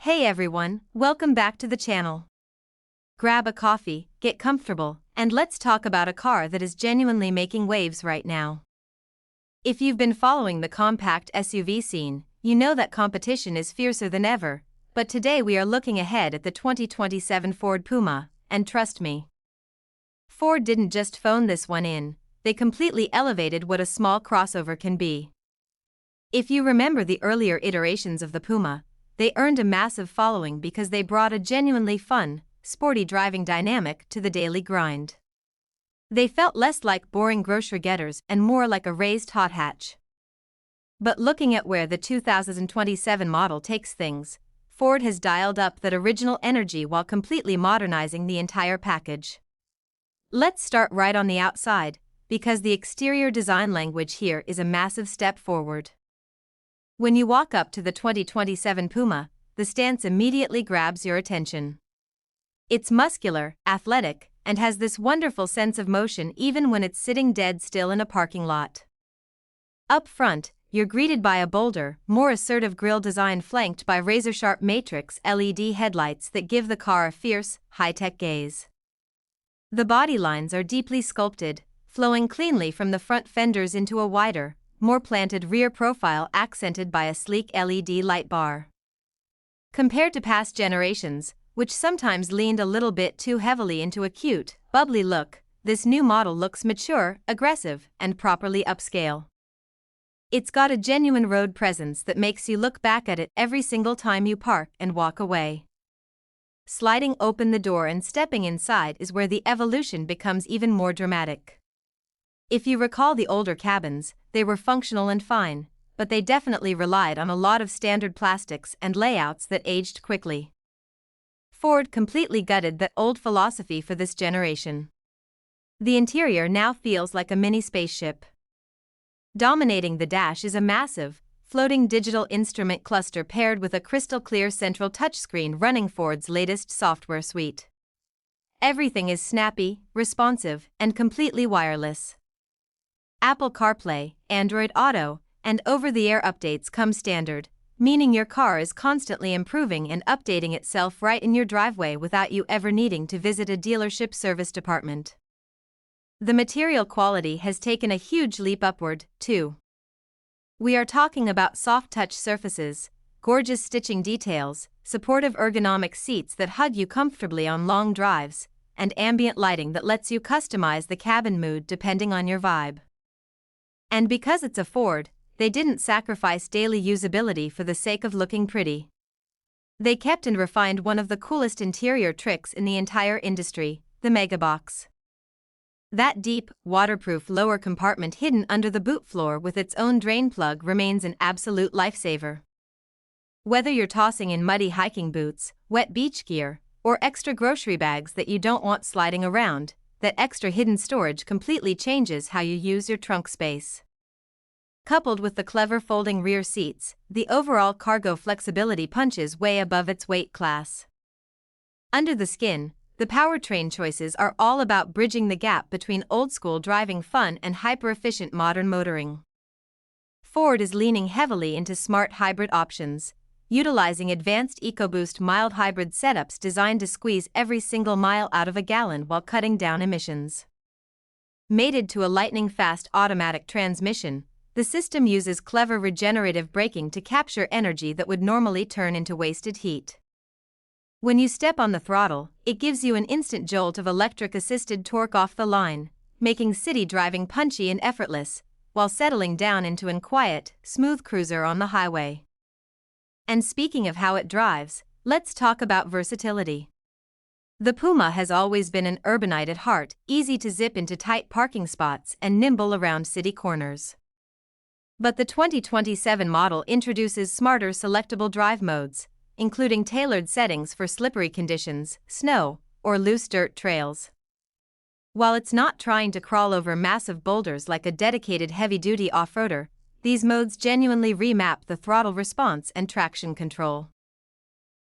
Hey everyone, welcome back to the channel. Grab a coffee, get comfortable, and let's talk about a car that is genuinely making waves right now. If you've been following the compact SUV scene, you know that competition is fiercer than ever, but today we are looking ahead at the 2027 Ford Puma, and trust me, Ford didn't just phone this one in, they completely elevated what a small crossover can be. If you remember the earlier iterations of the Puma, they earned a massive following because they brought a genuinely fun, sporty driving dynamic to the daily grind. They felt less like boring grocery getters and more like a raised hot hatch. But looking at where the 2027 model takes things, Ford has dialed up that original energy while completely modernizing the entire package. Let's start right on the outside, because the exterior design language here is a massive step forward. When you walk up to the 2027 Puma, the stance immediately grabs your attention. It's muscular, athletic, and has this wonderful sense of motion even when it's sitting dead still in a parking lot. Up front, you're greeted by a bolder, more assertive grille design flanked by razor-sharp matrix LED headlights that give the car a fierce, high-tech gaze. The body lines are deeply sculpted, flowing cleanly from the front fenders into a wider, more planted rear profile accented by a sleek LED light bar. Compared to past generations, which sometimes leaned a little bit too heavily into a cute, bubbly look, this new model looks mature, aggressive, and properly upscale. It's got a genuine road presence that makes you look back at it every single time you park and walk away. Sliding open the door and stepping inside is where the evolution becomes even more dramatic. If you recall the older cabins, they were functional and fine, but they definitely relied on a lot of standard plastics and layouts that aged quickly. Ford completely gutted that old philosophy for this generation. The interior now feels like a mini spaceship. Dominating the dash is a massive, floating digital instrument cluster paired with a crystal-clear central touchscreen running Ford's latest software suite. Everything is snappy, responsive, and completely wireless. Apple CarPlay, Android Auto, and over-the-air updates come standard, meaning your car is constantly improving and updating itself right in your driveway without you ever needing to visit a dealership service department. The material quality has taken a huge leap upward, too. We are talking about soft-touch surfaces, gorgeous stitching details, supportive ergonomic seats that hug you comfortably on long drives, and ambient lighting that lets you customize the cabin mood depending on your vibe. And because it's a Ford, they didn't sacrifice daily usability for the sake of looking pretty. They kept and refined one of the coolest interior tricks in the entire industry, the Megabox. That deep, waterproof lower compartment hidden under the boot floor with its own drain plug remains an absolute lifesaver. Whether you're tossing in muddy hiking boots, wet beach gear, or extra grocery bags that you don't want sliding around, that extra hidden storage completely changes how you use your trunk space. Coupled with the clever folding rear seats, the overall cargo flexibility punches way above its weight class. Under the skin, the powertrain choices are all about bridging the gap between old-school driving fun and hyper-efficient modern motoring. Ford is leaning heavily into smart hybrid options, utilizing advanced EcoBoost mild hybrid setups designed to squeeze every single mile out of a gallon while cutting down emissions. Mated to a lightning-fast automatic transmission, the system uses clever regenerative braking to capture energy that would normally turn into wasted heat. When you step on the throttle, it gives you an instant jolt of electric-assisted torque off the line, making city driving punchy and effortless, while settling down into a quiet, smooth cruiser on the highway. And speaking of how it drives, let's talk about versatility. The Puma has always been an urbanite at heart, easy to zip into tight parking spots and nimble around city corners. But the 2027 model introduces smarter selectable drive modes, including tailored settings for slippery conditions, snow, or loose dirt trails. While it's not trying to crawl over massive boulders like a dedicated heavy-duty off-roader, these modes genuinely remap the throttle response and traction control.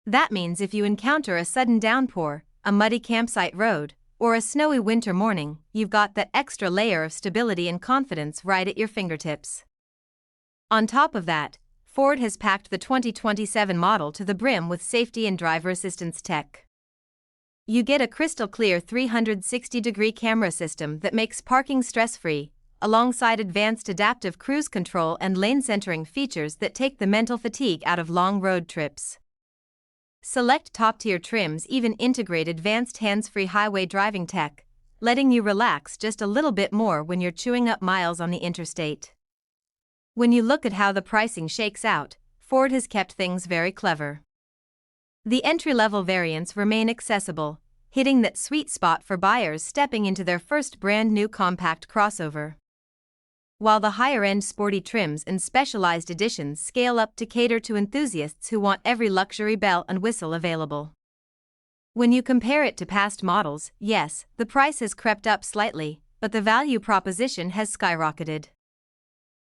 That means if you encounter a sudden downpour, a muddy campsite road, or a snowy winter morning, you've got that extra layer of stability and confidence right at your fingertips. On top of that, Ford has packed the 2027 model to the brim with safety and driver assistance tech. You get a crystal-clear 360-degree camera system that makes parking stress-free, alongside advanced adaptive cruise control and lane-centering features that take the mental fatigue out of long road trips. Select top-tier trims even integrate advanced hands-free highway driving tech, letting you relax just a little bit more when you're chewing up miles on the interstate. When you look at how the pricing shakes out, Ford has kept things very clever. The entry-level variants remain accessible, hitting that sweet spot for buyers stepping into their first brand-new compact crossover. While the higher-end sporty trims and specialized editions scale up to cater to enthusiasts who want every luxury bell and whistle available. When you compare it to past models, yes, the price has crept up slightly, but the value proposition has skyrocketed.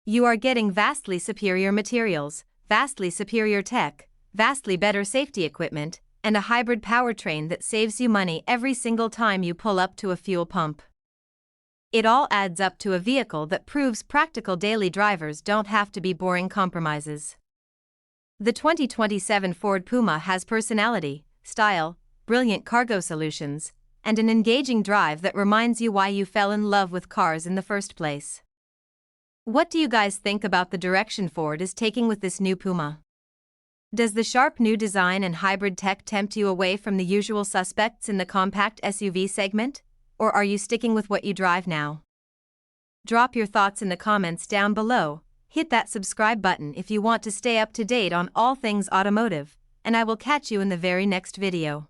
You are getting vastly superior materials, vastly superior tech, vastly better safety equipment, and a hybrid powertrain that saves you money every single time you pull up to a fuel pump. It all adds up to a vehicle that proves practical daily drivers don't have to be boring compromises. The 2027 Ford Puma has personality, style, brilliant cargo solutions, and an engaging drive that reminds you why you fell in love with cars in the first place. What do you guys think about the direction Ford is taking with this new Puma? Does the sharp new design and hybrid tech tempt you away from the usual suspects in the compact SUV segment? Or are you sticking with what you drive now? Drop your thoughts in the comments down below, hit that subscribe button if you want to stay up to date on all things automotive, and I will catch you in the very next video.